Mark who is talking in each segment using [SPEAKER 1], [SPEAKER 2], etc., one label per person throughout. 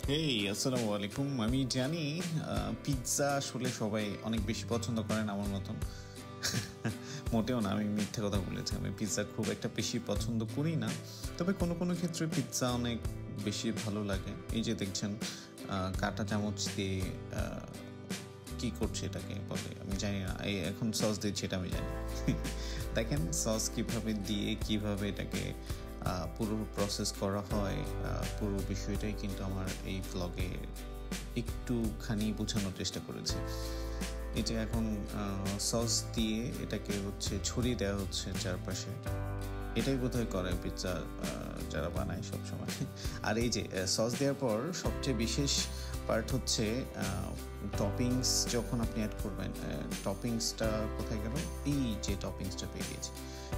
[SPEAKER 1] হেই, আসসালামু আলাইকুম। আমি জানি পিৎজা আসলে সবাই অনেক বেশি পছন্দ করেন আমার মতন। মোটেও না, আমি মিথ্যে কথা বলেছি। আমি পিৎজা খুব একটা বেশি পছন্দ করি না, তবে কোনো কোনো ক্ষেত্রে পিৎজা অনেক বেশি ভালো লাগে। এই যে দেখছেন কাঁটা চামচ দিয়ে কি করছে, এটাকে বলে আমি জানি না, এই এখন সস দিচ্ছে এটা আমি জানি। দেখেন সস কিভাবে দিয়ে কিভাবে এটাকে পুরো প্রসেস করা হয়, পুরো বিষয়টাই কিন্তু আমার এই ব্লগে একটুখানি বোঝানোর চেষ্টা করেছি। এই যে এখন সস দিয়ে এটাকে ছড়িয়ে দেওয়া হচ্ছে চারপাশে। এটাই বোধহয় করে পিৎজা যারা বানায় সবসময়। আর এই যে সস দেওয়ার পর সবচেয়ে বিশেষ পার্ট হচ্ছে টপিংস যখন আপনি অ্যাড করবেন। টপিংসটা কোথায় গেল? এই যে টপিংসটা পেয়ে গেছি।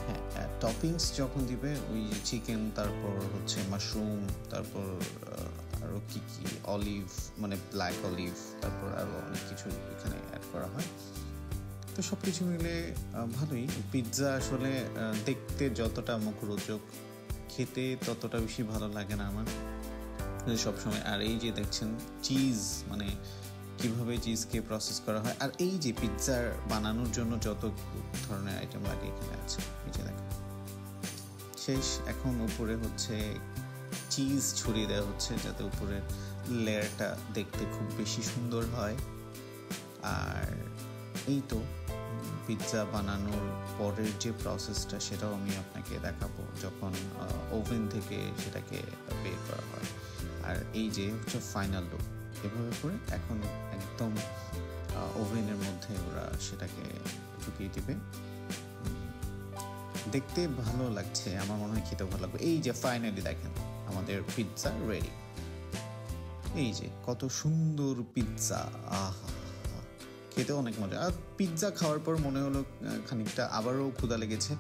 [SPEAKER 1] হ্যাঁ, টপিংস যখন দিবে ওই চিকেন, তারপর মাশরুম, তারপর আরও কী কী অলিভ, মানে ব্ল্যাক অলিভ, তারপর আরও অনেক কিছু এখানে অ্যাড করা হয়। তো সব কিছু মিলে ভালোই। পিৎজা আসলে দেখতে যতটা মুখরোচক, খেতে ততটা বেশি ভালো লাগে না আমার সবসময়। আর এই যে দেখছেন চিজ, মানে কিভাবে চিজকে প্রসেস করা হয়, আর এই যে পিৎজার বানানোর জন্য যত ধরনের আইটেম লাগে এখানে আছে। এই যে দেখেন শেষ, এখন উপরে চিজ ছড়িয়ে দেওয়া হচ্ছে যাতে উপরের লেয়ারটা দেখতে খুব বেশি সুন্দর হয়। আর এই তো পিৎজা বানানোর পরের যে প্রসেসটা, সেটাও আমি আপনাকে দেখাবো যখন ওভেন থেকে সেটাকে বের করা হয়। আর এই যে ফাইনাল লুক, এভাবে করে এখন একদম ওভেনের মধ্যে ওরা সেটাকে ঢুকিয়ে দিবে। দেখতে ভালো লাগছে, আমার মনে হয় খেতে ভালো লাগবে। এই যে ফাইনালি দেখেন আমাদের পিৎজা রেডি। এই যে কত সুন্দর পিৎজা, আহা, খেতে অনেক মজা। আর পিৎজা খাওয়ার পর মনে হলো খানিকটা আবারও ক্ষুধা লেগেছে।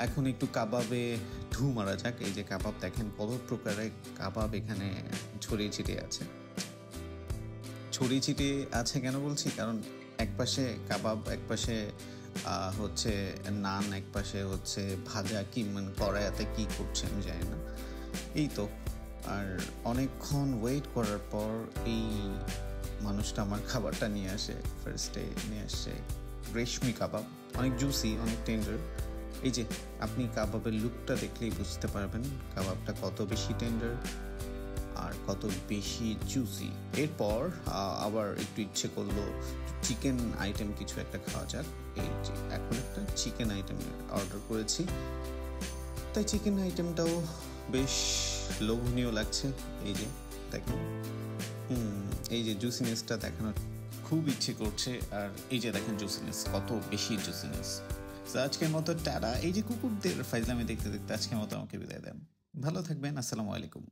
[SPEAKER 1] এখন একটু কাবাবে ঢু মারা যাক। এই যে কাবাব দেখেন, কত প্রকারের কাবাব এখানে ছড়িয়ে ছিটিয়ে আছে। ছড়িয়ে ছিটিয়ে আছে কেন বলছি, কারণ একপাশে কাবাব, একপাশে নান, একপাশে ভাজা, কি মানে কড়াইতে কি করছে আমি জানি না। এই তো, আর অনেকক্ষণ ওয়েট করার পর এই মানুষটা আমার খাবারটা নিয়ে আসে। ফার্স্টে নিয়ে আসছে রেশমি কাবাব, অনেক জুসি, অনেক টেন্ডার। এই যে আপনি কাবাবের লুকটা দেখলেই বুঝতে পারবেন কাবাবটা কত বেশি টেন্ডার আর কত বেশি জুসি। এরপর আবার একটু ইচ্ছে করলো চিকেন আইটেম কিছু একটা খাওয়া যাক। এই যে এখন একটা চিকেন আইটেম অর্ডার করেছি, তাই চিকেন আইটেমটাও বেশ লোভনীয় লাগছে। এই যে দেখেন, এই যে জুসিনেসটা দেখানোর খুব ইচ্ছে করছে। আর এই যে দেখেন জুসিনেস, কত বেশি জুসিনেস। আজকের মতো টাটা। এই যে কুকুরদের ফাইজলামি দেখতে দেখতে আজকের মতো আমাকে বিদায় দেন। ভালো থাকবেন। আসসালামু আলাইকুম।